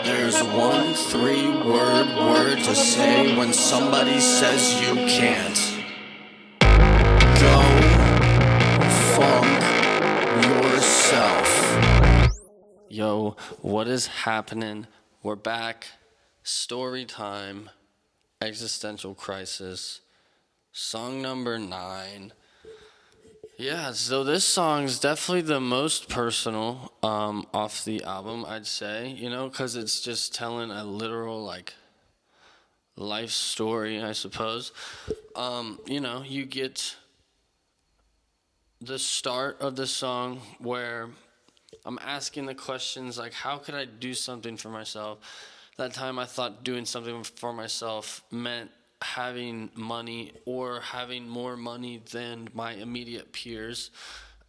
There's one three-word to say when somebody says you can't. Go funk yourself. Yo, what is happening? We're back. Storytime. Existential crisis. Song number 9. Yeah, so this song's definitely the most personal off the album, I'd say, because it's just telling a literal, life story, I suppose. You get the start of the song where I'm asking the questions, how could I do something for myself? That time I thought doing something for myself meant having money or having more money than my immediate peers.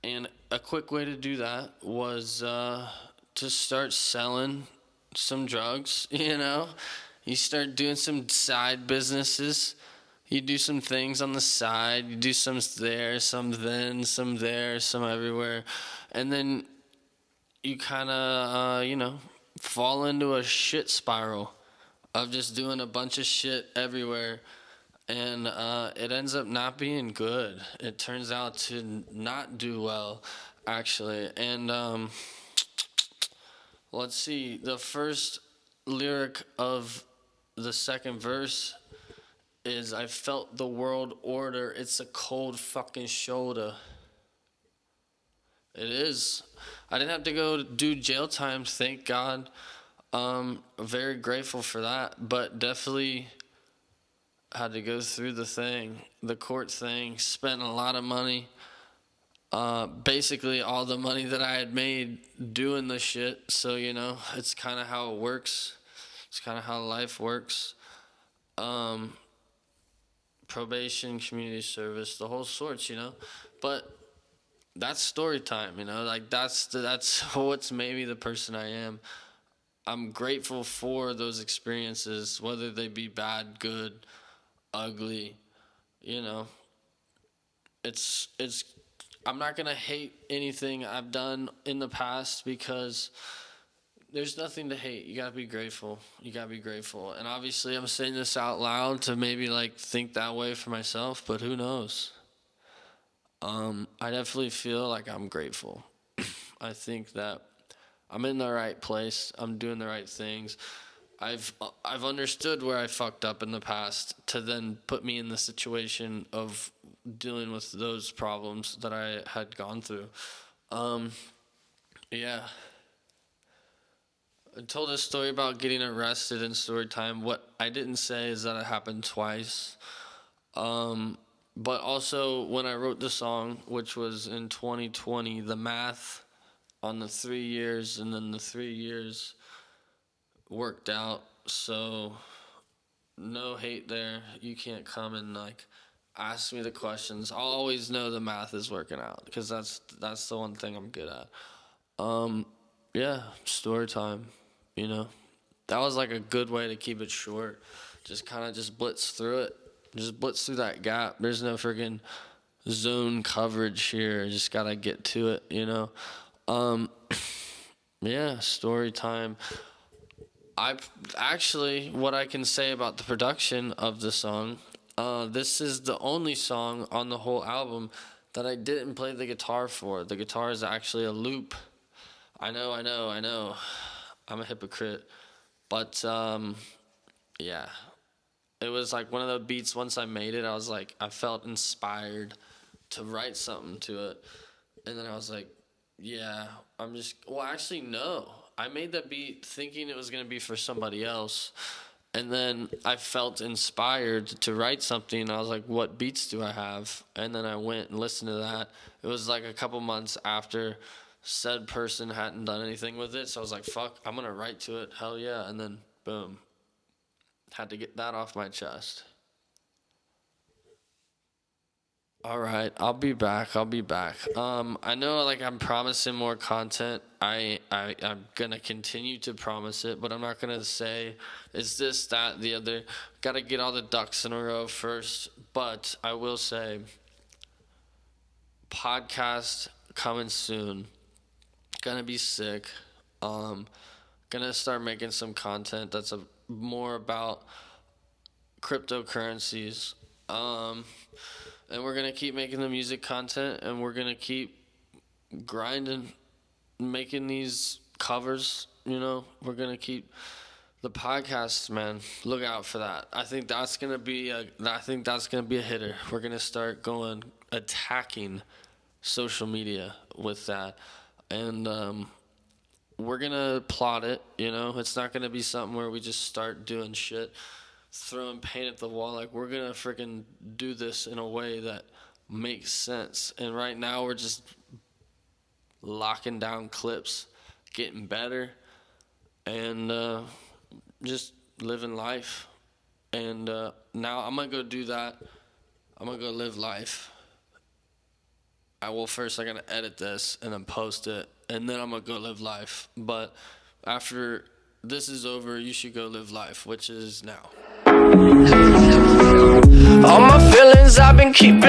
And a quick way to do that was to start selling some drugs, You start doing some side businesses. You do some things on the side. You do some there, some then, some there, some everywhere. And then you kind of, fall into a shit spiral of just doing a bunch of shit everywhere, and it ends up not being good. It turns out to not do well, actually. And let's see, the first lyric of the second verse is, I felt the world order, it's a cold fucking shoulder. It is. I didn't have to go do jail time, thank God. Very grateful for that, but definitely had to go through the court thing, spent a lot of money, basically all the money that I had made doing the shit, so, it's kind of how it works, it's kind of how life works, probation, community service, the whole sorts, but that's story time, that's what's made me the person I am. I'm grateful for those experiences, whether they be bad, good, ugly, it's I'm not going to hate anything I've done in the past because there's nothing to hate. You got to be grateful. And obviously I'm saying this out loud to maybe think that way for myself, but who knows? I definitely feel like I'm grateful. I think that I'm in the right place. I'm doing the right things. I've understood where I fucked up in the past to then put me in the situation of dealing with those problems that I had gone through. Yeah. I told a story about getting arrested in story time. What I didn't say is that it happened twice. But also when I wrote the song, which was in 2020, the math on the 3 years and then the 3 years worked out, so no hate there. You can't come and ask me the questions. I'll always know the math is working out because that's the one thing I'm good at. Yeah, story time, that was a good way to keep it short. Just kind of just blitz through it, just blitz through that gap. There's no freaking zone coverage here. Just gotta get to it, yeah, story time. What I can say about the production of the song, this is the only song on the whole album that I didn't play the guitar for. The guitar is actually a loop. I know. I'm a hypocrite. But, yeah. It was one of the beats, once I made it, I felt inspired to write something to it. And then I was yeah, no. I made that beat thinking it was going to be for somebody else. And then I felt inspired to write something. And I was what beats do I have? And then I went and listened to that. It was a couple months after said person hadn't done anything with it. So I was fuck, I'm going to write to it. Hell yeah. And then, boom. Had to get that off my chest. All right, I'll be back. I know I'm promising more content. I'm gonna continue to promise it, but I'm not gonna say is this, that, the other. Gotta get all the ducks in a row first. But I will say podcast coming soon. Gonna be sick. gonna start making some content that's more about cryptocurrencies. And we're gonna keep making the music content, and we're gonna keep grinding, making these covers. We're gonna keep the podcast, man. Look out for that. I think that's gonna be a hitter. We're gonna start attacking social media with that, and we're gonna plot it. It's not gonna be something where we just start doing shit, throwing paint at the wall. Like, we're gonna freaking do this in a way that makes sense. And right now we're just locking down clips, getting better, and just living life. And now I'm gonna go do that. I'm gonna go live life. I gotta edit this and then post it, and then I'm gonna go live life. But after this is over, you should go live life, which is now. All my feelings I've been keeping